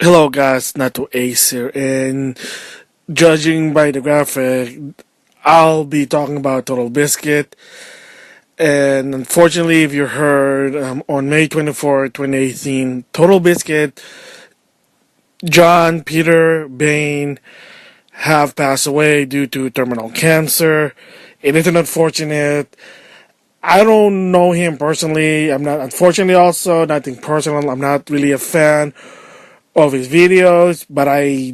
Hello guys, NautoAce here, and judging by the graphic, I'll be talking about Total Biscuit. And unfortunately, if you heard, on May 24, 2018, Total Biscuit, Peter, Bain have passed away due to terminal cancer. It is unfortunate. I don't know him personally. I'm not, unfortunately, also, nothing personal. I'm not really a fan of his videos, but I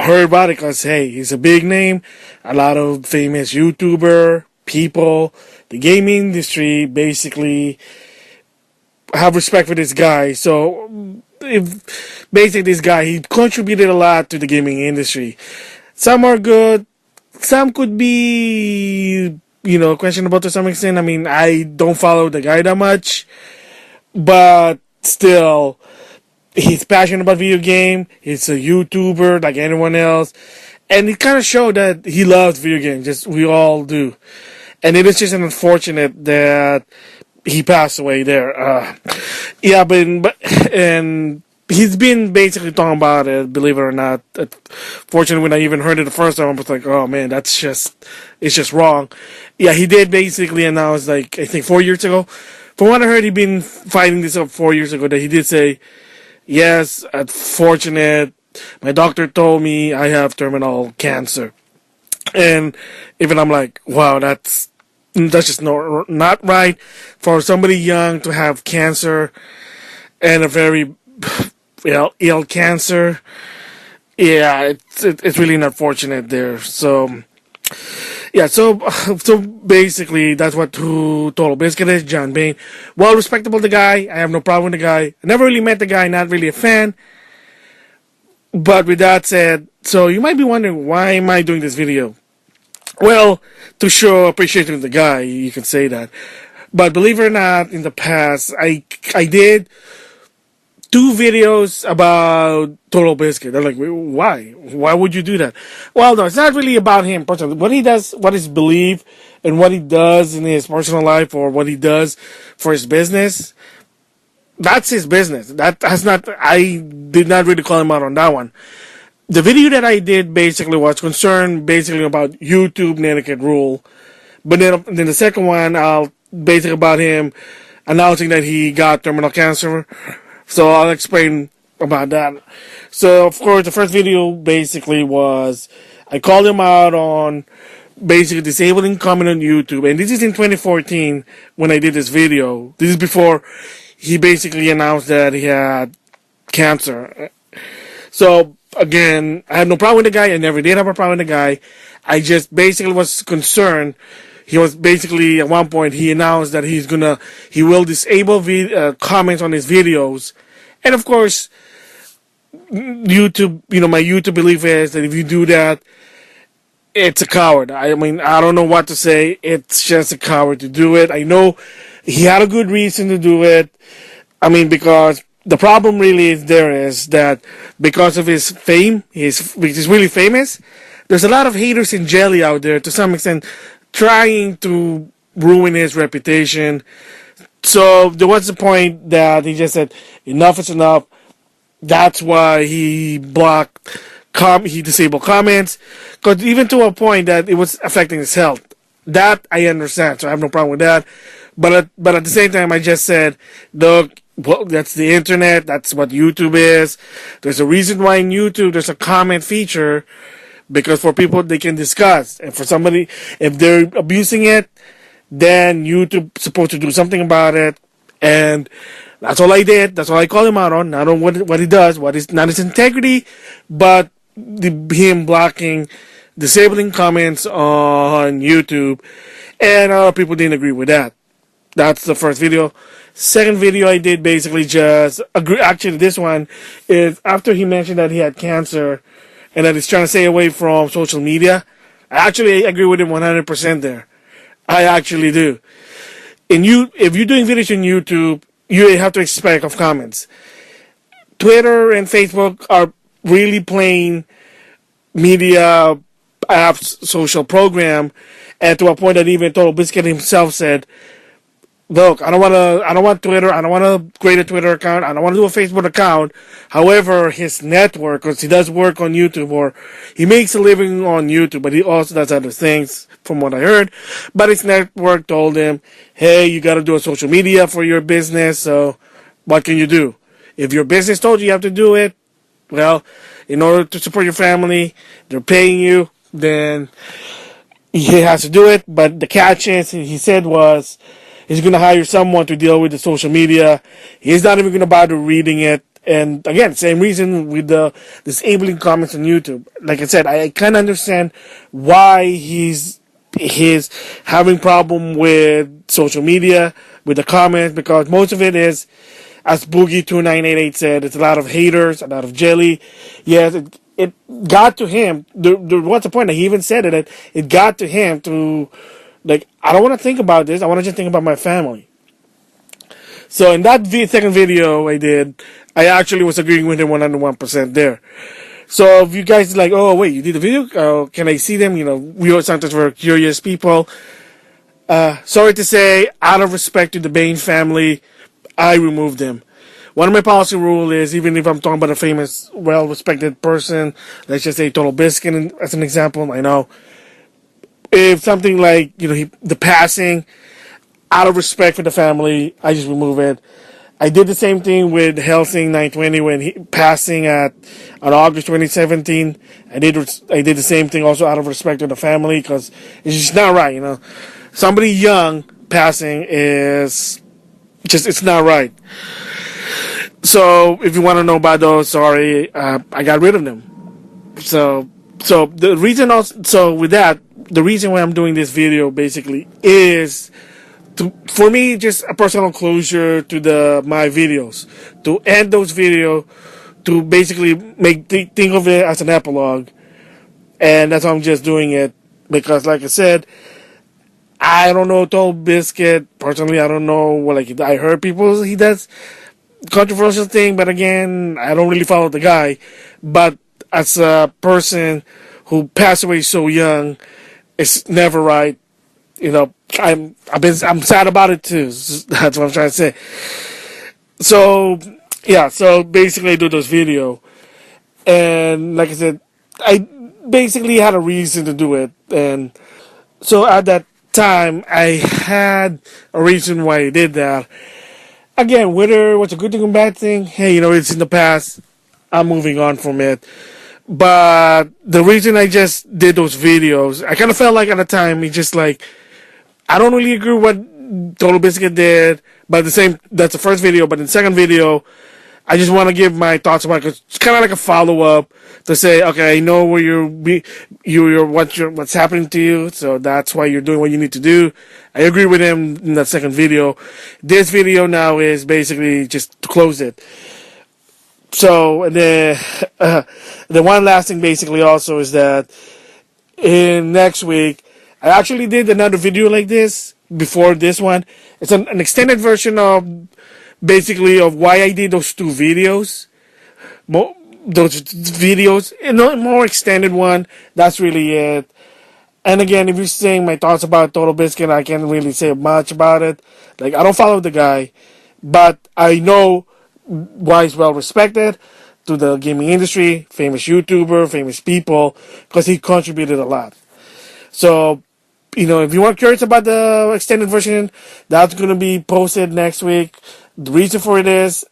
heard about it because, hey, he's a big name. A lot of famous YouTuber people, the gaming industry basically have respect for this guy. So, if basically this guy, he contributed a lot to the gaming industry. Some are good, some could be, questionable to some extent. I mean, I don't follow the guy that much, but still, he's passionate about video game. He's a YouTuber like anyone else, and it kind of showed that he loves video games. Just we all do, and it is just unfortunate that he passed away there. Yeah, but and he's been basically talking about it. Believe it or not, fortunately, when I even heard it the first time, I was like, "Oh man, it's just wrong." Yeah, he did basically announce, like, I think 4 years ago. From what I heard, he'd been fighting this up 4 years ago. That he did say, yes, unfortunate. My doctor told me I have terminal cancer, and even I'm like, wow, that's just not right for somebody young to have cancer and a very ill cancer. Yeah, it's really not fortunate there. So yeah, so basically that's what Total Biscuit is. John Bain, well respectable the guy. I have no problem with the guy. I never really met the guy. Not really a fan. But with that said, so you might be wondering, why am I doing this video? Well, to show appreciation to the guy, you can say that. But believe it or not, in the past, I did two videos about Total Biscuit. They're like, why? Why would you do that? Well, no, it's not really about him personally. What he does, what his belief, and what he does in his personal life, or what he does for his business, that's his business. That has not, I did not really call him out on that one. The video that I did basically was concerned basically about YouTube etiquette rule. But then the second one, basically about him announcing that he got terminal cancer. So I'll explain about that. So of course the first video basically was, I called him out on basically disabling comment on YouTube, and this is in 2014 when I did this video. This is before he basically announced that he had cancer. So again, I had no problem with the guy. I never did have a problem with the guy. I just basically was concerned. He was basically, at one point, he announced that he will disable comments on his videos. And of course, YouTube, my YouTube belief is that if you do that, it's a coward. I mean, I don't know what to say. It's just a coward to do it. I know he had a good reason to do it. I mean, because the problem really is that because of his fame, which is really famous, there's a lot of haters in jelly out there to some extent trying to ruin his reputation. So there was a point that he just said, enough is enough. That's why he he disabled comments, because even to a point that it was affecting his health. That I understand, so I have no problem with that. But at the same time, I just said, look, well, that's the internet. That's what YouTube is. There's a reason why in YouTube there's a comment feature, because for people they can discuss, and for somebody, if they're abusing it, then YouTube's supposed to do something about it. And that's all I did. That's all I call him out on. Not on what he does, what is not his integrity, but him blocking, disabling comments on YouTube, and a lot of people didn't agree with that. That's the first video. Second video I did basically just agree. Actually, this one is after he mentioned that he had cancer and that he's trying to stay away from social media. I actually agree with him 100% there. I actually do. If you're doing videos on YouTube, you have to expect of comments. Twitter and Facebook are really plain media apps, social program, and to a point that even Total Biscuit himself said, look, I don't want Twitter, I don't want to create a Twitter account, I don't want to do a Facebook account. However, his network, because he does work on YouTube, or he makes a living on YouTube, but he also does other things, from what I heard. But his network told him, hey, you got to do a social media for your business, so what can you do? If your business told you have to do it, well, in order to support your family, they're paying you, then he has to do it. But the catch is, he said, was he's going to hire someone to deal with the social media. He's not even going to bother reading it. And again, same reason with the disabling comments on YouTube. Like I said, I kind of understand why he's having problem with social media, with the comments, because most of it is, as Boogie2988 said, it's a lot of haters, a lot of jelly. Yes, it got to him. There was a point that he even said it. It got to him to, like, I don't want to think about this. I want to just think about my family. So in that second video I did, I actually was agreeing with him 101% there. So if you guys like, oh wait, you did the video? Can I see them? You know, we are sometimes we're curious people. Sorry to say, out of respect to the Bain family, I removed them. One of my policy rule is, even if I'm talking about a famous, well-respected person, let's just say Total Biscuit as an example, I know, if something like, you know, the passing, out of respect for the family, I just remove it. I did the same thing with Helsing 920 when he passing on August 2017. I did the same thing also out of respect to the family, because it's just not right, you know. Somebody young passing is just, it's not right. So if you want to know about those, sorry, I got rid of them. So the reason also, so with that, the reason why I'm doing this video basically is for me, just a personal closure to my videos, to end those videos, to basically think of it as an epilogue, and that's why I'm just doing it, because like I said, I don't know Total Biscuit personally. I don't know, like, I heard people he does controversial thing, but again, I don't really follow the guy. But as a person who passed away so young, it's never right. You know, I'm sad about it too. That's what I'm trying to say. So yeah, so basically I do those video, and like I said, I basically had a reason to do it, and so at that time I had a reason why I did that. Again, whether it was a good thing or bad thing, hey, you know, it's in the past. I'm moving on from it. But the reason I just did those videos, I kind of felt like at the time, it's just like, I don't really agree with what Total Biscuit did, but that's the first video, but in the second video, I just want to give my thoughts about it, 'cause it's kind of like a follow-up to say, okay, I know where what's happening to you, so that's why you're doing what you need to do. I agree with him in that second video. This video now is basically just to close it. So, and the one last thing basically also is that in next week, I actually did another video like this before this one. It's an extended version of basically of why I did those two videos. Those videos, a more extended one. That's really it. And again, if you're saying my thoughts about Total Biscuit, I can't really say much about it. Like, I don't follow the guy, but I know why he's well respected to the gaming industry, famous YouTuber, famous people, because he contributed a lot. So, you know, if you are curious about the extended version, that's going to be posted next week. The reason for it is,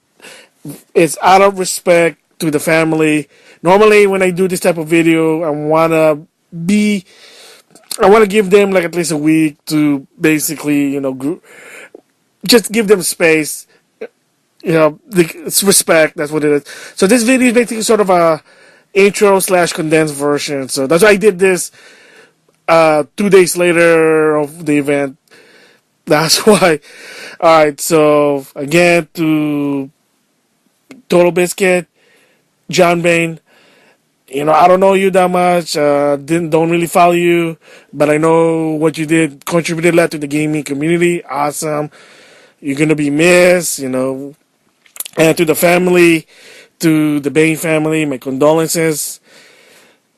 it's out of respect to the family. Normally, when I do this type of video, I want to give them like at least a week to basically, you know, just give them space. You know, it's respect. That's what it is. So this video is basically sort of a intro/condensed version. So that's why I did this 2 days later of the event. That's why. Alright, so again, to Total Biscuit, John Bain, you know, I don't know you that much, don't really follow you, but I know what you did, contributed a lot to the gaming community. Awesome. You're gonna be missed, you know. And to the family, to the Bain family, my condolences.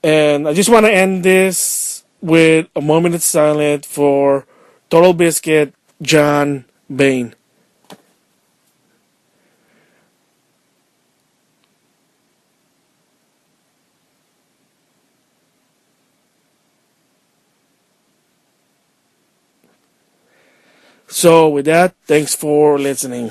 And I just want to end this with a moment of silence for Total Biscuit, John Bain. So with that, thanks for listening.